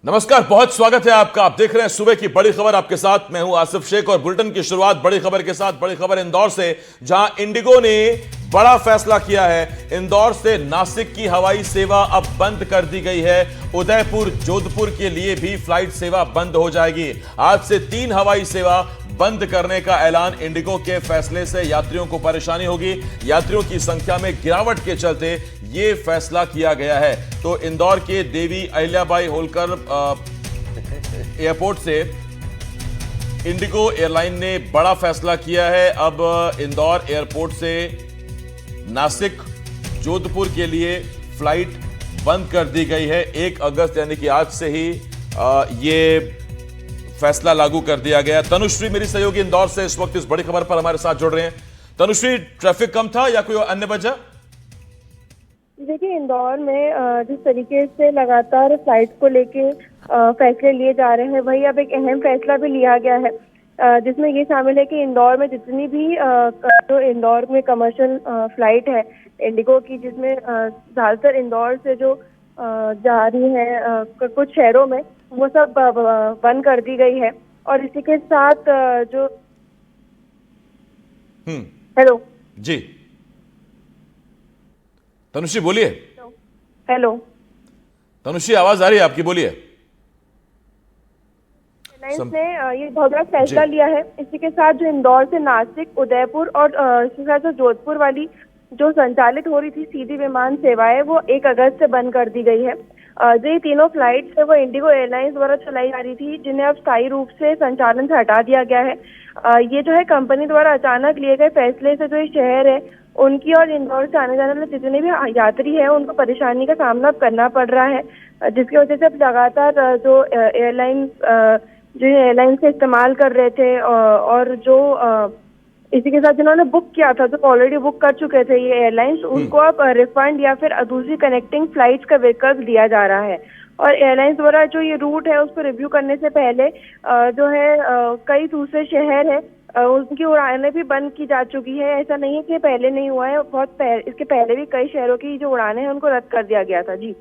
नमस्कार, बहुत स्वागत है आपका। आप देख रहे हैं सुबह की बड़ी खबर। आपके साथ मैं हूं आसिफ शेख और बुलेटिन की शुरुआत बड़ी खबर के साथ। बड़ी खबर इंदौर से, जहां इंडिगो ने बड़ा फैसला किया है। इंदौर से नासिक की हवाई सेवा अब बंद कर दी गई है। उदयपुर जोधपुर के लिए भी फ्लाइट सेवा बंद हो जाएगी। आज से 3 हवाई सेवा बंद करने का ऐलान। इंडिगो के फैसले से यात्रियों को परेशानी होगी। यात्रियों की संख्या में गिरावट के चलते यह फैसला किया गया है। तो इंदौर के देवी अहिल्याबाई होलकर एयरपोर्ट से इंडिगो एयरलाइन ने बड़ा फैसला किया है। अब इंदौर एयरपोर्ट से नासिक जोधपुर के लिए फ्लाइट बंद कर दी गई है। 1 अगस्त यानी कि आज से ही ये फैसला लागू कर दिया गया। तनुश्री मेरी सहयोगी इंदौर से इस वक्त इस बड़ी खबर पर हमारे साथ जुड़ रहे हैं। तनुश्री, ट्रैफिक कम था या कोई अन्य वजह? देखिए, इंदौर में जिस तरीके से लगातार फ्लाइट को लेके फैसले लिए जा रहे हैं, वही अब एक अहम फैसला भी लिया गया है, जिसमें ये शामिल है कि इंदौर में जितनी भी जो इंदौर में कमर्शियल फ्लाइट है इंडिगो की, जिसमें ज्यादातर इंदौर से जो जा रही है कुछ शहरों में, वो सब बंद कर दी गई है। और इसी के साथ जो हेलो जी तनुश्री बोलिए। हेलो तनुश्री, आवाज आ रही है आपकी, बोलिए। एयरलाइंस ने ये बहुत बड़ा फैसला लिया है। इसी के साथ जो इंदौर से नासिक, उदयपुर और इसके साथ जो जोधपुर वाली जो संचालित हो रही थी सीधी विमान सेवाएं, वो 1 अगस्त से बंद कर दी गई है। जो ये तीनों फ्लाइट्स है वो इंडिगो एयरलाइंस द्वारा चलाई जा रही थी, जिन्हें अब स्थायी रूप से संचालन से हटा दिया गया है। ये जो है कंपनी द्वारा अचानक लिए गए फैसले से जो ये शहर है उनकी और इंदौर से आने जाने वाले जितने भी यात्री हैं उनको परेशानी का सामना करना पड़ रहा है, जिसकी वजह से अब लगातार जो एयरलाइंस का इस्तेमाल कर रहे थे और जो इसी के साथ जिन्होंने बुक किया था, जो ऑलरेडी बुक कर चुके थे ये एयरलाइंस, उनको अब रिफंड या फिर दूसरी कनेक्टिंग फ्लाइट्स का विकल्प दिया जा रहा है। और एयरलाइंस द्वारा जो ये रूट है उसको रिव्यू करने से पहले जो है कई दूसरे शहर है उनकी उड़ानें भी बंद की जा चुकी है। ऐसा नहीं है कि पहले नहीं हुआ है, इसके पहले भी कई शहरों की जो उड़ानें हैं उनको रद्द कर दिया गया था। जी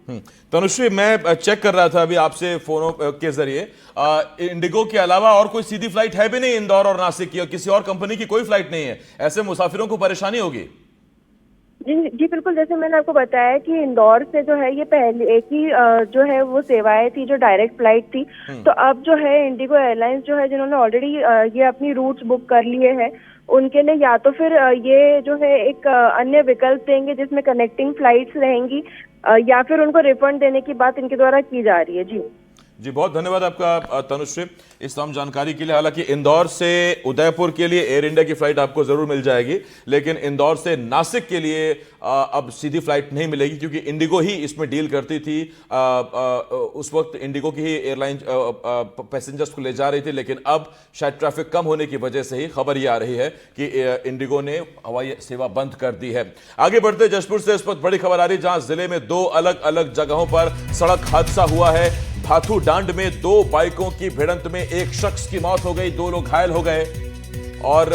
तनुश्री, मैं चेक कर रहा था अभी आपसे फोनों के जरिए, इंडिगो के अलावा और कोई सीधी फ्लाइट है भी नहीं इंदौर और नासिक की, और किसी और कंपनी की कोई फ्लाइट नहीं है। ऐसे मुसाफिरों को परेशानी होगी। जी बिल्कुल, जैसे मैंने आपको बताया कि इंदौर से जो है ये पहले एक ही जो है वो सेवाएं थी जो डायरेक्ट फ्लाइट थी। तो अब जो है इंडिगो एयरलाइंस जो है जिन्होंने ऑलरेडी ये अपनी रूट्स बुक कर लिए हैं, उनके लिए या तो फिर ये जो है एक अन्य विकल्प देंगे जिसमें कनेक्टिंग फ्लाइट्स रहेंगी, या फिर उनको रिफंड देने की बात इनके द्वारा की जा रही है। जी, बहुत धन्यवाद आपका तनुश्री इस तमाम जानकारी के लिए। हालांकि इंदौर से उदयपुर के लिए एयर इंडिया की फ्लाइट आपको जरूर मिल जाएगी, लेकिन इंदौर से नासिक के लिए अब सीधी फ्लाइट नहीं मिलेगी, क्योंकि इंडिगो ही इसमें डील करती थी। उस वक्त इंडिगो की ही एयरलाइन पैसेंजर्स को ले जा रही थी, लेकिन अब शायद ट्रैफिक कम होने की वजह से ही खबर ये आ रही है कि इंडिगो ने हवाई सेवा बंद कर दी है। आगे बढ़ते, जशपुर से इस वक्त बड़ी खबर आ रही है, जहां जिले में 2 अलग अलग जगहों पर सड़क हादसा हुआ है। भाथू डांड में 2 बाइकों की भिड़ंत में एक शख्स की मौत हो गई, 2 लोग घायल हो गए। और